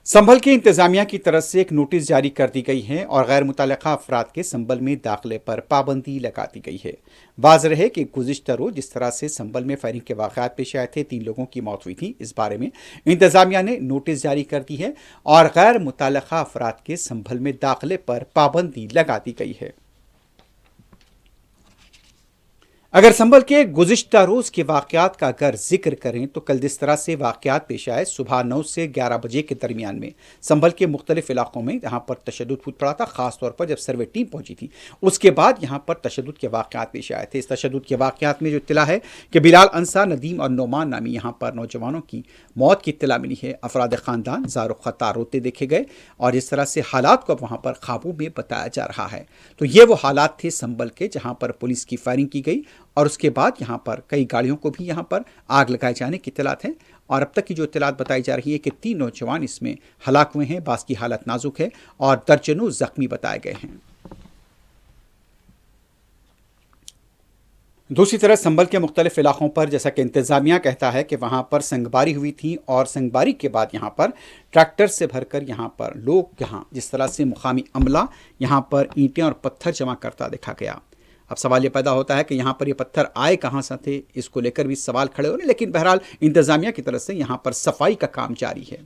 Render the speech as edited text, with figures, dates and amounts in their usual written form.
संभल की इंतजामिया की तरफ से एक नोटिस जारी कर दी गई है और गैर मुतल्लका अफराद के संभल में दाखिले पर पाबंदी लगा दी गई है। वाज़ेह है कि गुज़िश्ता रोज़ जिस तरह से संभल में फायरिंग के वाक़यात पेश आए थे, 3 लोगों की मौत हुई थी। इस बारे में इंतजामिया ने नोटिस जारी कर दी है और गैर मुतल्लका अफराद के संभल में दाखिले पर पाबंदी लगा दी गई है। अगर संभल के गुज़िश्ता रोज़ के वाक़यात का अगर जिक्र करें तो कल जिस तरह से वाक़यात पेश आए, सुबह 9 से 11 बजे के दरमियान में संभल के मुख्तलिफ इलाकों में जहाँ पर तशद्दुद फूट पड़ा था, ख़ास तौर पर जब सर्वे टीम पहुंची थी। उसके बाद यहाँ पर तशद्दुद के वाक़यात पेश आए थे। इस तशद्दुद के वाक़यात में जो इत्तला है कि बिलाल अंसार, नदीम और नोमान नामी यहाँ पर नौजवानों की मौत की इत्तला मिली है। अफराद ख़ानदान ज़ारो ख़तार रोते देखे गए और जिस तरह से हालात को अब वहाँ पर काबू में बताया जा रहा है, तो ये वो हालात थे संभल के जहाँ पर पुलिस की फायरिंग की गई और उसके बाद यहाँ पर कई गाड़ियों को भी यहाँ पर आग लगाए जाने की इत्तलात है। और अब तक की जो इत्तलात बताई जा रही है कि 3 नौजवान इसमें हलाक हुए हैं, बास की हालत नाजुक है और दर्जनों जख्मी बताए गए हैं। दूसरी तरफ संभल के मुख्तलिफ इलाकों पर जैसा कि इंतज़ामिया कहता है कि वहाँ पर संगबारी हुई थी और संगबारी के बाद यहाँ पर ट्रैक्टर से भरकर यहाँ पर लोग जिस तरह से मुकामी अमला यहाँ पर ईंटें और पत्थर जमा करता देखा गया। अब सवाल ये पैदा होता है कि यहाँ पर ये पत्थर आए कहाँ से थे, इसको लेकर भी सवाल खड़े हो रहे हैं, लेकिन बहरहाल इंतज़ामिया की तरफ से यहाँ पर सफाई का काम जारी है।